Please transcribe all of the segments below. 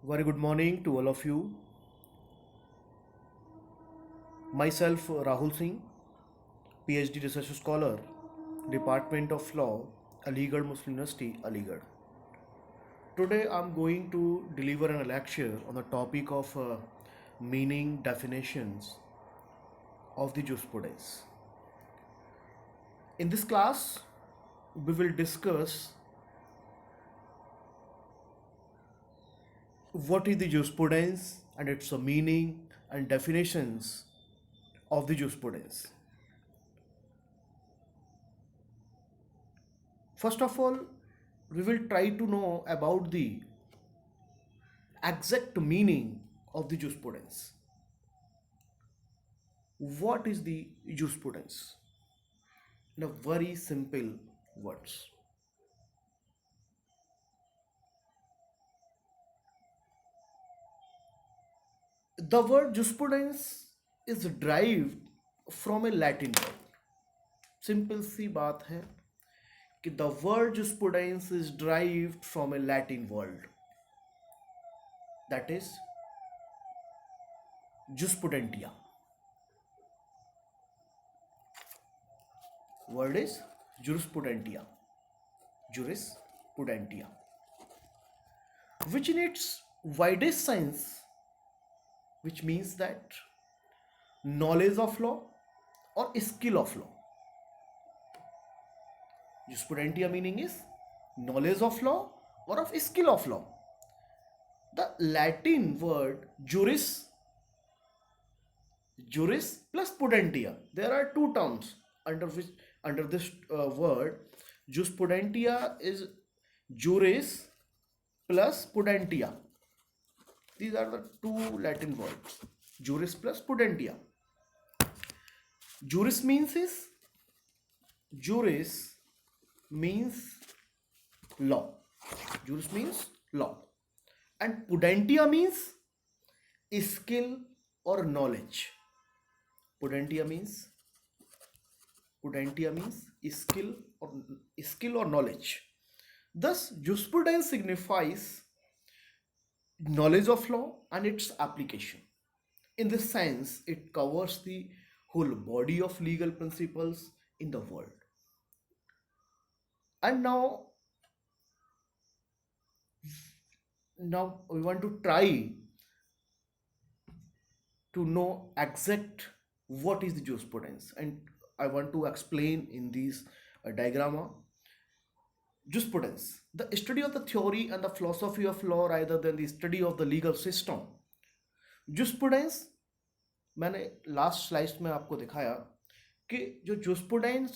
Very good morning to all of you. Myself, Rahul Singh, PhD Research Scholar, Department of Law, Aligarh Muslim University, Aligarh. Today I'm going to deliver a lecture on the topic of meaning definitions of the jurisprudence. In this class, we will discuss what is the jurisprudence and its meaning and definitions of the jurisprudence. First of all, we will try to know about the exact meaning of the jurisprudence. What is the jurisprudence? In a very simple words. The word jurisprudence is derived from a Latin word. Simple सी बात है कि the word jurisprudence is derived from a Latin word. That is jurisprudentia. Word is jurisprudentia. Jurisprudentia. Which in its widest sense, which means that knowledge of law or skill of law. Jurisprudentia meaning is knowledge of law or of skill of law. The Latin word juris plus pudentia. There are two terms under this word. Jurisprudentia is juris plus pudentia. These are the two Latin words. Juris plus pudentia. Juris means law. Juris means law. And pudentia means skill or knowledge. Pudentia means skill or knowledge. Thus, jurisprudence signifies knowledge of law and its application. In this sense, it covers the whole body of legal principles in the world. And now we want to try to know exact what is the jurisprudence, and I want to explain in this diagram. Jurisprudence, the study of the theory and the philosophy of law rather than the study of the legal system. Jurisprudence, मैंने last slide में आपको दिखाया कि जो jurisprudence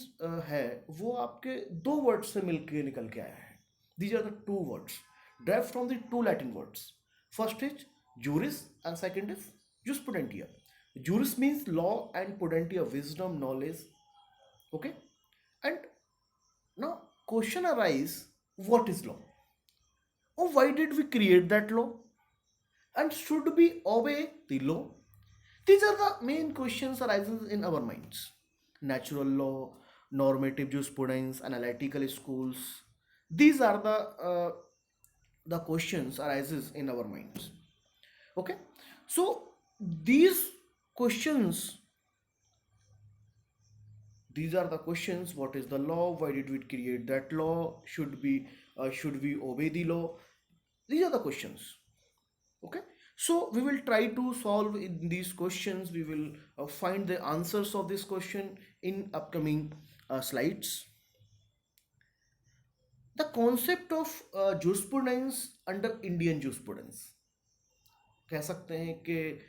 है वो आपके दो वर्ड से मिलके निकल के आया है. These are the two words derived from the two Latin words. First is juris and second is jurisprudentia. Juris means law and prudentia wisdom, knowledge. Okay, and now question arises, what is law? Or why did we create that law? And should we obey the law? These are the main questions arises in our minds. Natural law, normative jurisprudence, analytical schools. These are the questions arises in our minds. Okay, so these are the questions. What is the law? Why did we create that law? Should we obey the law? These are the questions. Okay, so we will try to solve in these questions. We will find the answers of this question in upcoming slides. The concept of jurisprudence under Indian jurisprudence. कह सकते हैं कि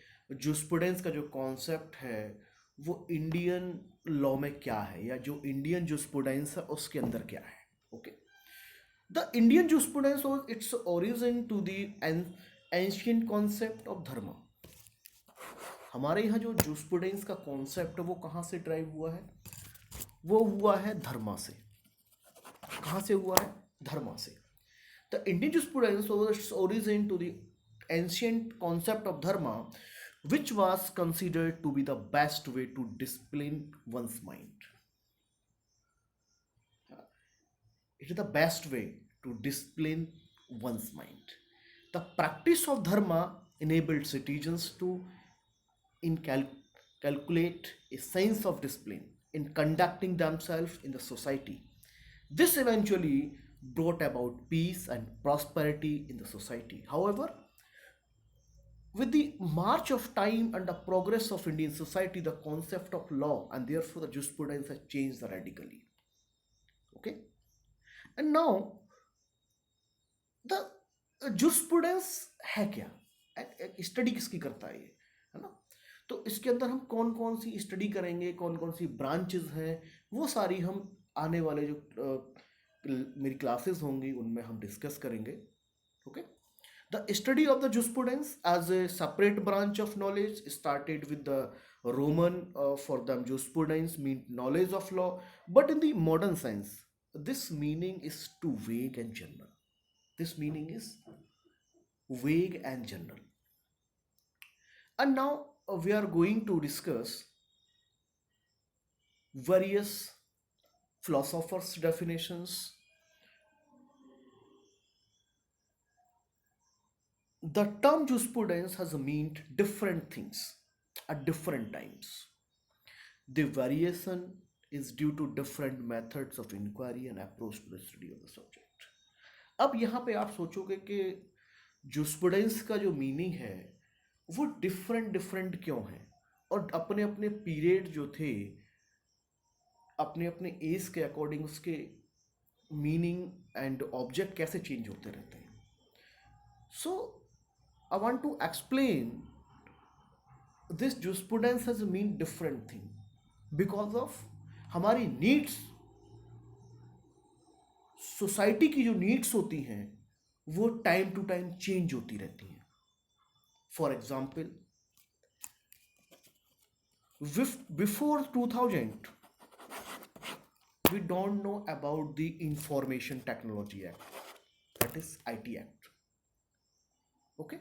jurisprudence का जो concept है वो Indian law में क्या है, या जो इंडियन jurisprudence है उसके अंदर क्या है. Okay, the Indian jurisprudence owes its origin to the ancient concept of धर्म. हमारे यहाँ जो jurisprudence का concept है वो कहाँ से ड्राइव हुआ है? वो हुआ है धर्म से. कहाँ से हुआ है? धर्म से. The Indian jurisprudence owes its origin to the ancient concept of dharma, which was considered to be the best way to discipline one's mind. It is the best way to discipline one's mind. The practice of dharma enabled citizens to calculate a sense of discipline in conducting themselves in the society. This eventually brought about peace and prosperity in the society. However, with the march of time and the progress of Indian society, the concept of law and therefore the jurisprudence has changed radically. Okay, and now the jurisprudence है क्या, study किसकी करता है ना? तो इसके अंदर हम कौन कौन सी स्टडी करेंगे, कौन कौन सी ब्रांचेस हैं, वो सारी हम आने वाले जो मेरी क्लासेस होंगी उनमें हम डिस्कस करेंगे. Okay, the study of the jurisprudence as a separate branch of knowledge started with the Roman. For them, jurisprudence meant knowledge of law, but in the modern sense, this meaning is too vague and general. This meaning is vague and general. And now we are going to discuss various philosophers' definitions. The term jurisprudence has meant different things at different times. The variation is due to different methods of inquiry and approach to the study of the subject. अब यहाँ पे आप सोचोगे कि jurisprudence का जो meaning है वो डिफरेंट क्यों है, और अपने अपने पीरियड जो थे, अपने अपने एज के अकॉर्डिंग उसके मीनिंग एंड ऑब्जेक्ट कैसे चेंज होते रहते हैं. सो I want to explain this jurisprudence has mean different thing because of हमारी नीड्स, सोसाइटी की जो नीड्स होती हैं वो टाइम टू टाइम चेंज होती रहती हैं. For example, before 2000 we don't know about the Information Technology Act, that is IT Act. Okay,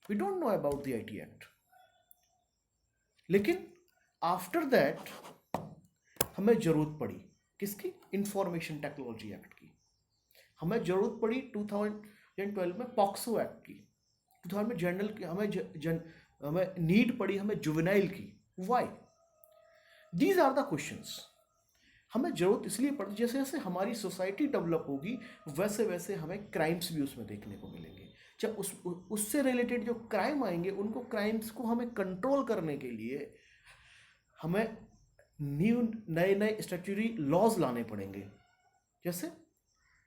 we don't know about the IT Act. लेकिन आफ्टर दैट हमें ज़रूरत पड़ी किसकी? इंफॉर्मेशन टेक्नोलॉजी एक्ट की. हमें ज़रूरत पड़ी 2012 में पॉक्सो एक्ट की. 2000 में जनरल की हमें नीड पड़ी हमें जुवेनाइल की. Why? These are the questions. हमें ज़रूरत इसलिए पड़ती, जैसे जैसे हमारी सोसाइटी डेवलप होगी वैसे वैसे हमें क्राइम्स भी उसमें देखने को मिलेंगे. जब उससे रिलेटेड जो क्राइम आएंगे उनको क्राइम्स को हमें कंट्रोल करने के लिए हमें नए नए स्टैट्यूटरी लॉज लाने पड़ेंगे. जैसे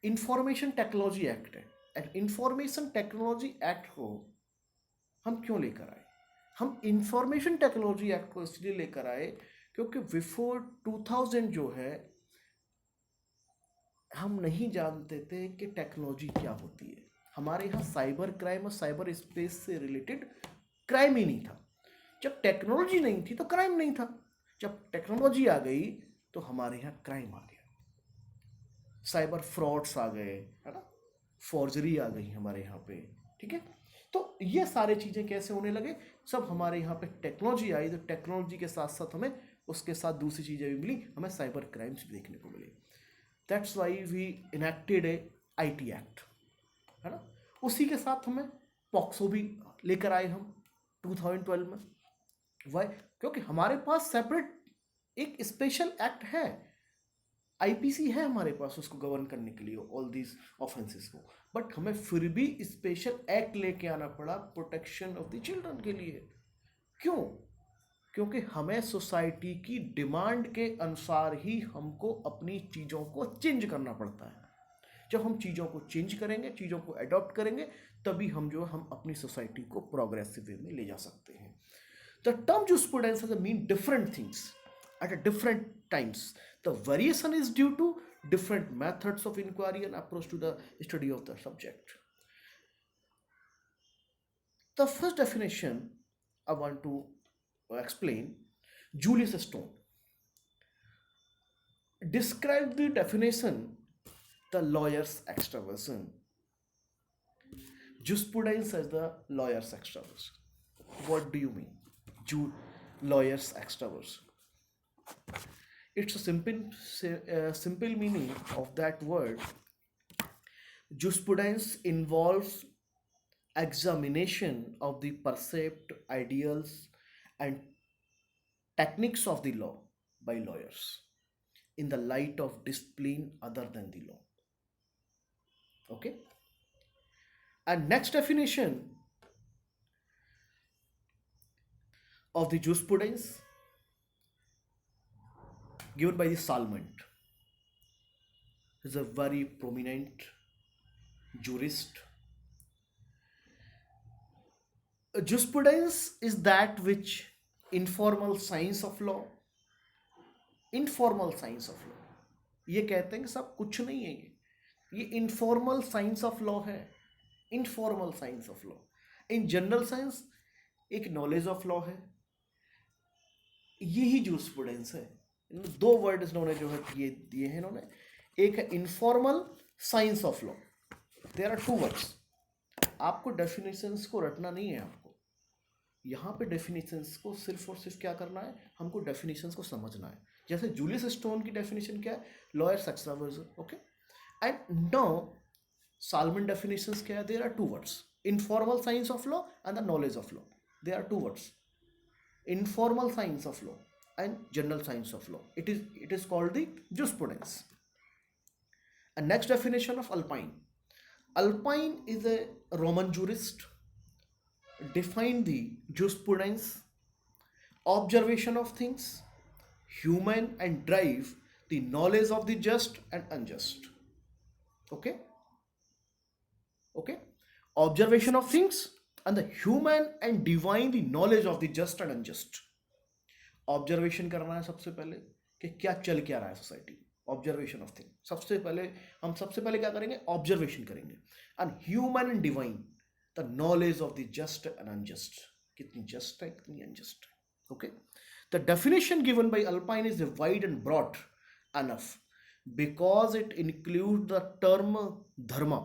इंफॉर्मेशन टेक्नोलॉजी एक्ट है. एंड इंफॉर्मेशन टेक्नोलॉजी एक्ट को हम क्यों लेकर आए? हम इंफॉर्मेशन टेक्नोलॉजी एक्ट को इसलिए लेकर आए क्योंकि बिफोर 2000 जो है हम नहीं जानते थे कि टेक्नोलॉजी क्या होती है. हमारे यहाँ साइबर क्राइम और साइबर स्पेस से रिलेटेड क्राइम ही नहीं था. जब टेक्नोलॉजी नहीं थी तो क्राइम नहीं था. जब टेक्नोलॉजी आ गई तो हमारे यहाँ क्राइम आ गया. साइबर फ्रॉड्स आ गए, है ना, फॉर्जरी आ गई हमारे यहाँ पे. ठीक है, तो ये सारे चीज़ें कैसे होने लगे? सब हमारे यहाँ पे टेक्नोलॉजी आई तो टेक्नोलॉजी के साथ साथ हमें उसके साथ दूसरी चीज़ें भी मिली, हमें साइबर क्राइम्स भी देखने को मिले. That's why we enacted a IT act, है ना. उसी के साथ हमें पॉक्सो भी लेकर आए हम 2012 में. वाई? क्योंकि हमारे पास सेपरेट एक स्पेशल एक्ट है, IPC है हमारे पास उसको गवर्न करने के लिए ऑल दीज ऑफेंसेस को. बट हमें फिर भी स्पेशल एक्ट लेके आना पड़ा प्रोटेक्शन ऑफ द चिल्ड्रन के लिए. क्यों? क्योंकि हमें सोसाइटी की डिमांड के अनुसार ही हमको अपनी चीज़ों को चेंज करना पड़ता है. जब हम चीज़ों को चेंज करेंगे, चीज़ों को अडॉप्ट करेंगे, तभी हम अपनी सोसाइटी को प्रोग्रेसिव वे में ले जा सकते हैं. The term jurisprudence has mean different things at a different times. The variation is due to different methods of inquiry and approach to the study of the subject. The first definition I want to explain, Julius Stone described the definition, the lawyer's extraversion. Jurisprudence as the lawyer's extraversion. What do you mean? Lawyer's extraversion. It's a simple meaning of that word Jurisprudence involves examination of the perceived ideals and techniques of the law by lawyers in the light of discipline other than the law. Okay. And next definition of the jurisprudence given by the Salmond, is a very prominent jurist. Jurisprudence is that which informal science of law, informal science of law, ये कहते हैं कि सब कुछ नहीं है, ये informal science of law है, informal science of law. In general science एक नॉलेज ऑफ लॉ है, यही जूरिस्प्रूडेंस है. दो वर्ड इन्होंने जो है ये दिए हैं इन्होंने. एक है informal science of law. There are two words. आपको डेफिनेशंस को रटना नहीं है, आपको यहाँ पे डेफिनेशंस को सिर्फ और सिर्फ क्या करना है, हमको डेफिनेशंस को समझना है. जैसे जूलियस स्टोन की डेफिनेशन क्या है, lawyer success version. Okay. And now Salmond definitions क्या है, there are two words, informal science of law and the knowledge of law. There are two words, informal science of law and general science of law. It is called the jurisprudence. And next definition of Alpine. Alpine is a Roman jurist. Defined the jurisprudence, observation of things, human, and drive the knowledge of the just and unjust. Okay. Okay. Observation of things and the human and divine the knowledge of the just and unjust. Observation करना है सबसे पहले कि क्या चल क्या रहा है सोसाइटी. ऑब्जर्वेशन ऑफ थिंग सबसे पहले, हम सबसे पहले क्या करेंगे, ऑब्जर्वेशन करेंगे. And human and divine the knowledge of the just and unjust, कितनी जस्ट है कितनी अनजस्ट है. Okay. The definition given by Ulpian is wide and broad enough because it includes the term dharma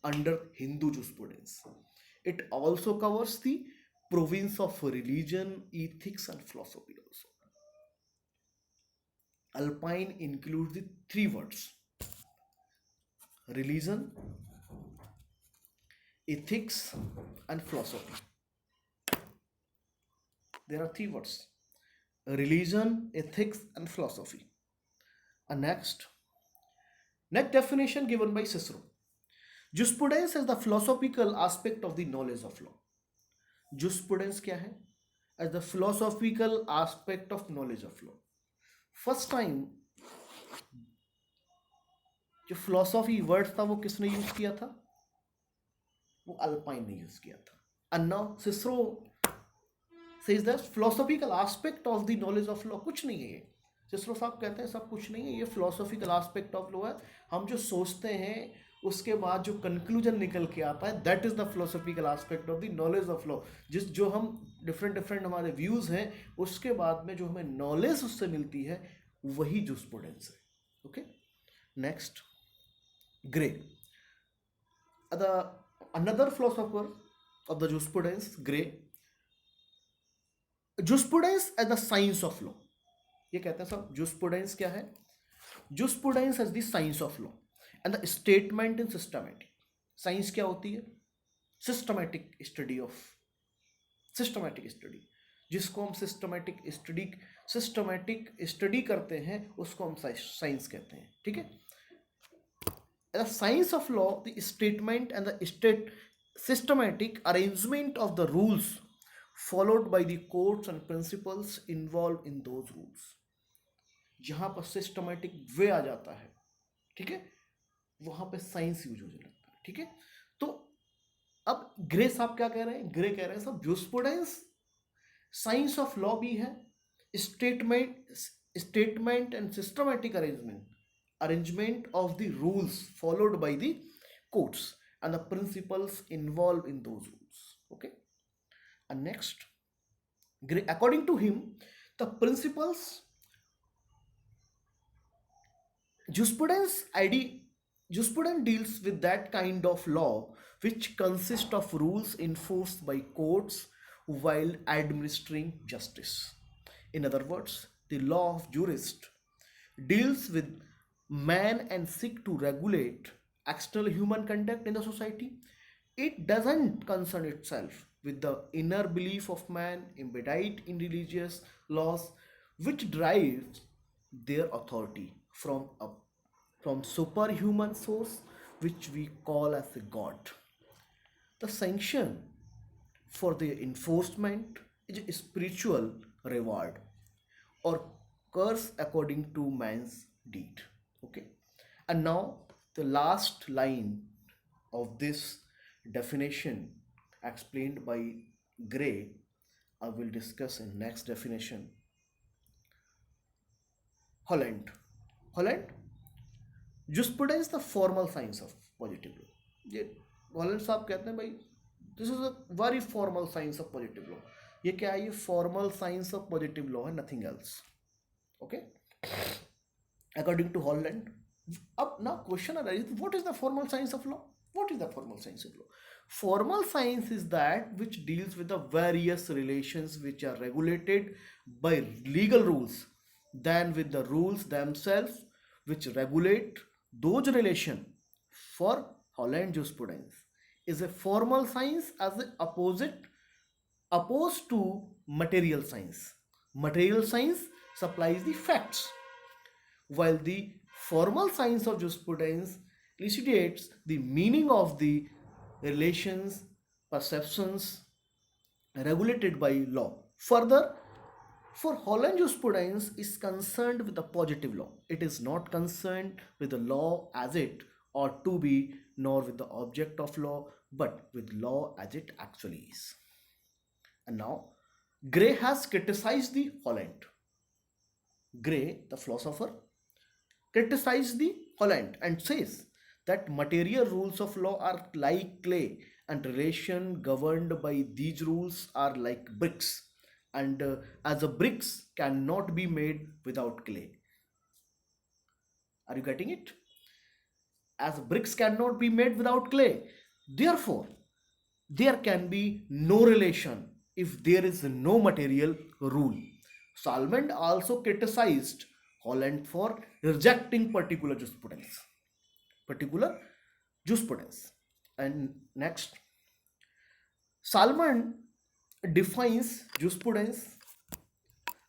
under Hindu jurisprudence. It also covers the province of religion, ethics, and philosophy also. Alpine includes the three words: religion, ethics, and philosophy. There are three words: religion, ethics, and philosophy. And next definition given by Cicero. Jurisprudence is the philosophical aspect of the knowledge of law. Jurisprudence क्या है? As the philosophical aspect of knowledge of law. First time जो philosophy word था वो किसने use किया था? वो alpine ने यूज किया था. And now Cicero says that philosophical aspect of the knowledge of law कुछ नहीं है ये. सिस्रो साहब कहते हैं सब कुछ नहीं है, ये फिलोसॉफिकल एस्पेक्ट ऑफ लॉ है. हम जो सोचते हैं उसके बाद जो कंक्लूजन निकल के आता है, that is the philosophical aspect of the knowledge of law. जो हम डिफरेंट हमारे व्यूज हैं, उसके बाद में जो हमें नॉलेज उससे मिलती है, वही जुरिस्प्रूडेंस है. Okay. Next, Gray. Another philosopher of the jurisprudence, Gray. Jurisprudence as the science of law. ये कहते हैं सब जुरिस्प्रूडेंस क्या है? Jurisprudence as the science of law and the statement in systematic. Science क्या होती है? Systematic study of, systematic study. जिसको हम सिस्टमैटिक स्टडी करते हैं उसको हम साइंस कहते हैं. ठीक है. The science of law, the statement and the systematic arrangement of the rules followed by the courts and principles involved in those rules. जहां पर सिस्टमैटिक वे आ जाता है, ठीक है, वहां पे साइंस यूज होने लगता है. ठीक है. तो अब ग्रे साहब क्या कह रहे हैं? ग्रे कह रहे हैं सब जुरिस्प्रूडेंस साइंस ऑफ लॉ भी है, statement and systematic arrangement of the rules followed by the courts and the principles involved in those rules. Okay. And next, according to him, the principles, jurisprudence deals with that kind of law which consists of rules enforced by courts while administering justice. In other words, the law of jurist deals with man and seek to regulate external human conduct in the society. It doesn't concern itself with the inner belief of man embodied in religious laws, which drives their authority from superhuman source, which we call as a god. The sanction for the enforcement is a spiritual reward or curse according to man's deed. Okay, and now the last line of this definition explained by Gray, I will discuss in next definition. Holland. Holland, jurisprudence the formal science of positive law. ये Holland साहब कहते हैं भाई this is a very formal science of positive law. ये क्या है? ये formal science of positive law है, nothing else. Okay, according to Holland. अब ना question arises, what is the formal science of law? What is the formal science of law? Formal science is that which deals with the various relations which are regulated by legal rules than with the rules themselves which regulate those relations. For Holland jurisprudence is a formal science as the opposed to material science. Material science supplies the facts, while the formal science of jurisprudence elucidates the meaning of the relations, perceptions regulated by law. Further, for Holland jurisprudence is concerned with the positive law. It is not concerned with the law as it ought to be, nor with the object of law, but with law as it actually is. And now, Gray has criticized the Holland. Gray, the philosopher, criticized the Holland and says that material rules of law are like clay and relation governed by these rules are like bricks, and as a bricks cannot be made without clay. Are you getting it? As bricks cannot be made without clay, therefore there can be no relation if there is no material rule. Salmond also criticized Holland for rejecting particular jurisprudence. Particular jurisprudence. And next, Salmond defines jurisprudence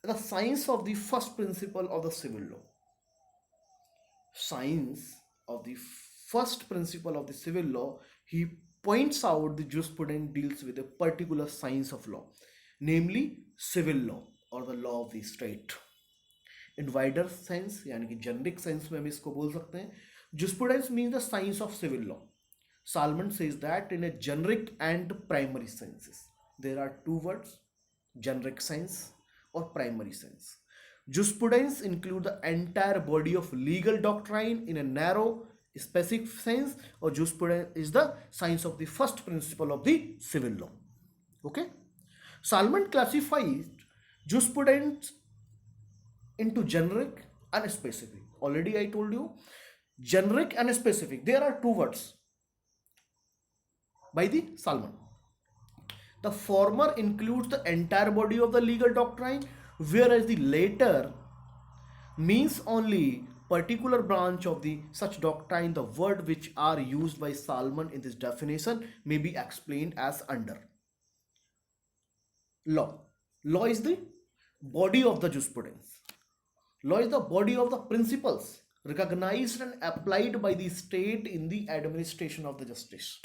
as the science of the first principle of the civil law. Science of the first principle of the civil law, he points out the jurisprudence deals with a particular science of law, namely civil law or the law of the state. In wider sense, यानी कि generic sense में हम इसको बोल सकते हैं, jurisprudence means the science of civil law. Salmond says that in a generic and primary senses. There are two words, generic sense or primary sense. Jurisprudence includes the entire body of legal doctrine in a narrow specific sense, or jurisprudence is the science of the first principle of the civil law. Okay, Salmond classifies jurisprudence into generic and specific. Already I told you, generic and specific, there are two words by the Salmond. The former includes the entire body of the legal doctrine, whereas the latter means only particular branch of the such doctrine. The word which are used by Salmond in this definition may be explained as under. Law. Law is the body of the jurisprudence. Law is the body of the principles recognized and applied by the state in the administration of the justice.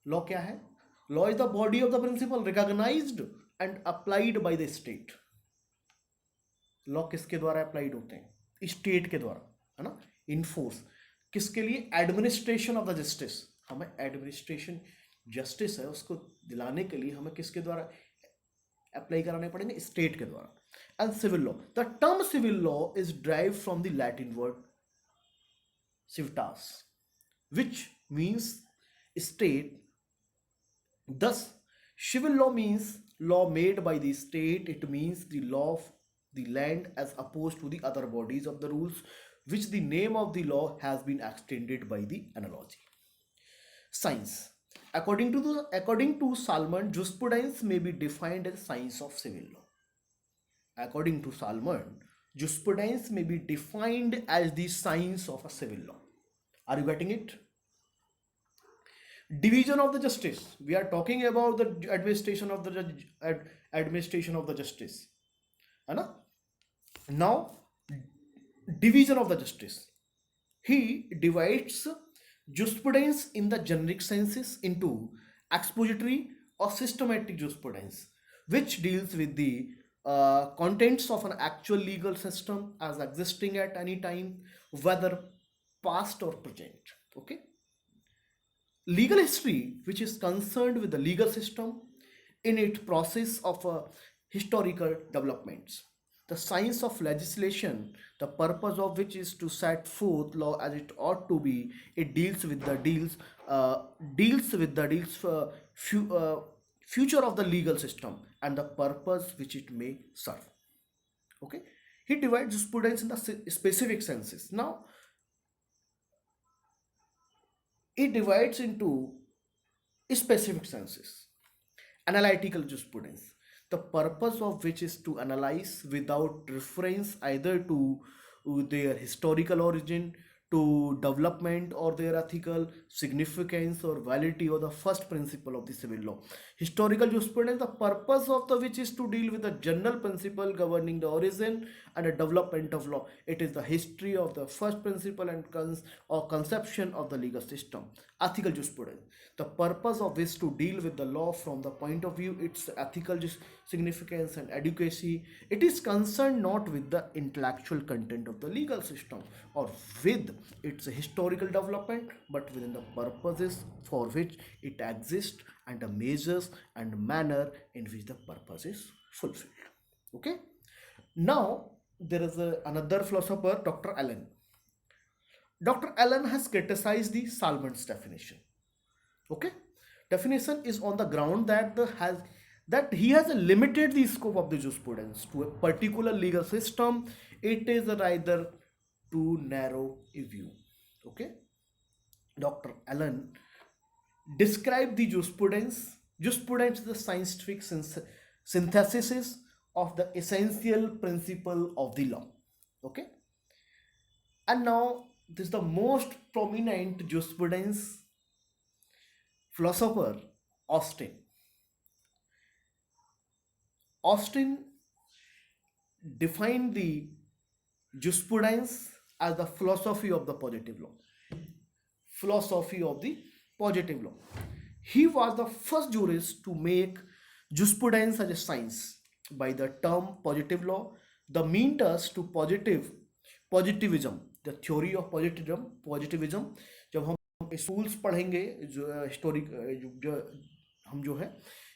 Law क्या है? Law is the body of the principle recognized and applied by the state. Law किसके द्वारा applied होते हैं? State के द्वारा, है ना. इनफोर्स किसके लिए? Administration of the justice. हमें एडमिनिस्ट्रेशन जस्टिस है उसको दिलाने के लिए हमें किसके द्वारा अप्लाई कराने पड़ेंगे? स्टेट के द्वारा. And civil law, the term civil law is drive from the Latin word civitas, which means state. Thus civil law means law made by the state. It means the law of the land as opposed to the other bodies of the rules, which the name of the law has been extended by the analogy. Science. According to Salmond, jurisprudence may be defined as science of civil law. According to Salmond, jurisprudence may be defined as the science of a civil law. Are you getting it? Division of the justice. We are talking about the administration of the administration of the justice. है ना? Now, division of the justice. He divides jurisprudence in the generic senses into expository or systematic jurisprudence, which deals with the contents of an actual legal system as existing at any time, whether past or present. Okay. Legal history, which is concerned with the legal system in its process of historical developments. The science of legislation, the purpose of which is to set forth law as it ought to be. It deals with the future of the legal system and the purpose which it may serve. Okay, he divides jurisprudence in the specific senses. Now, it divides into specific senses. Analytical jurisprudence, the purpose of which is to analyze without reference either to their historical origin, to development, or their ethical significance or validity, or the first principle of the civil law. Historical jurisprudence, the purpose of the which is to deal with the general principle governing the origin and the development of law. It is the history of the first principle and conception of the legal system. Ethical jurisprudence, the purpose of which to deal with the law from the point of view its ethical significance and adequacy. It is concerned not with the intellectual content of the legal system or with its historical development, but within the purposes for which it exists and the measures and manner in which the purpose is fulfilled. Okay. Now there is another philosopher, Dr. Allen. Dr. Allen has criticized the Salmond's definition. Okay, definition is on the ground that he has limited the scope of the jurisprudence to a particular legal system. It is rather too narrow a view. Okay, Dr. Allen described the jurisprudence. Jurisprudence is the scientific synthesis of the essential principle of the law. Okay, and now this is the most prominent jurisprudence philosopher, Austin. Austin defined the jurisprudence as the philosophy of the positive law. Philosophy of the positive law. He was the first jurist to make jurisprudence as a science by the term positive law. The means to positivism, the theory of positivism. जब हम schools पढ़ेंगे जो historic जो हम जो है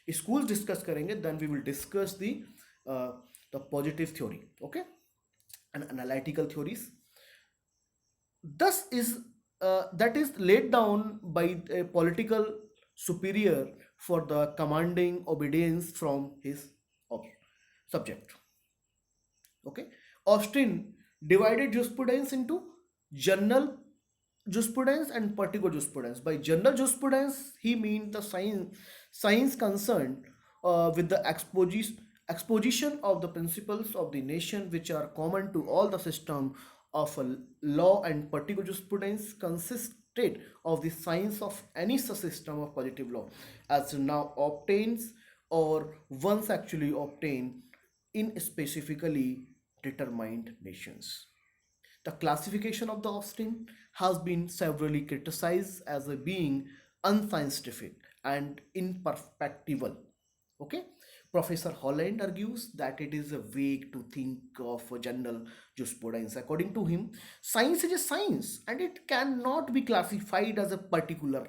schools discuss करेंगे, then we will discuss the positive theory, okay, and analytical theories. Thus is that is laid down by a political superior for the commanding obedience from his subject. Okay, Austin divided jurisprudence into general jurisprudence and particular jurisprudence. By general jurisprudence, he means the science concerned with the exposition of the principles of the nation which are common to all the system of a law, and particular jurisprudence consisted of the science of any system of positive law as now obtains or once actually obtained in specifically determined nations. The classification of the Austin has been severely criticized as a being unscientific and imperfectible. Okay, Professor Holland argues that it is a vague to think of a general jurisprudence. According to him, science is a science and it cannot be classified as a particular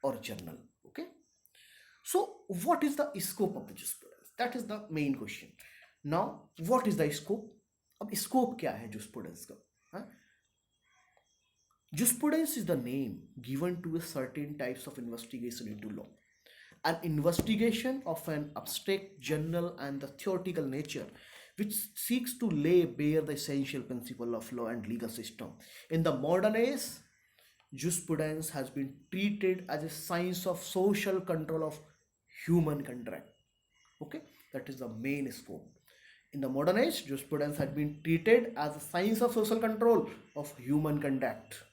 or general. Okay, so what is the scope of the jurisprudence? That is the main question. Now, what is the scope? अब scope क्या है jurisprudence का? Jurisprudence is the name given to a certain types of investigation into law. An investigation of an abstract, general, and the theoretical nature which seeks to lay bare the essential principle of law and legal system. In the modern age, jurisprudence has been treated as a science of social control of human conduct. Okay, that is the main scope. In the modern age, jurisprudence had been treated as a science of social control of human conduct.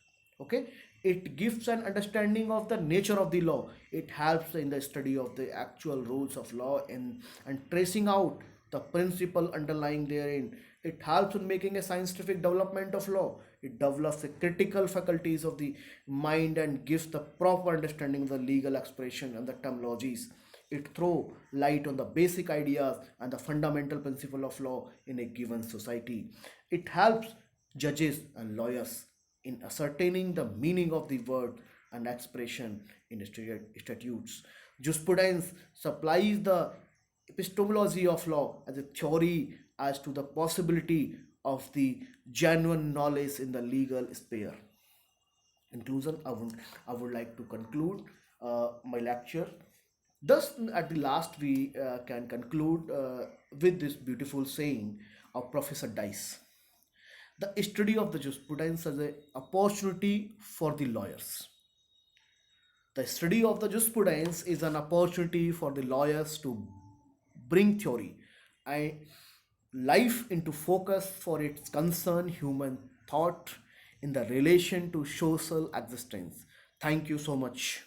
Okay, it gives an understanding of the nature of the law. It helps in the study of the actual rules of law and tracing out the principle underlying therein. It helps in making a scientific development of law. It develops the critical faculties of the mind and gives the proper understanding of the legal expression and the terminologies. It throws light on the basic ideas and the fundamental principle of law in a given society. It helps judges and lawyers in ascertaining the meaning of the word and expression in statutes. Jurisprudence supplies the epistemology of law as a theory as to the possibility of the genuine knowledge in the legal sphere. Conclusion, I would like to conclude my lecture. Thus, at the last, we can conclude with this beautiful saying of Professor Dice: the study of the jurisprudence as an opportunity for the lawyers. The study of the jurisprudence is an opportunity for the lawyers to bring theory and life into focus for its concern human thought in the relation to social existence. Thank you so much.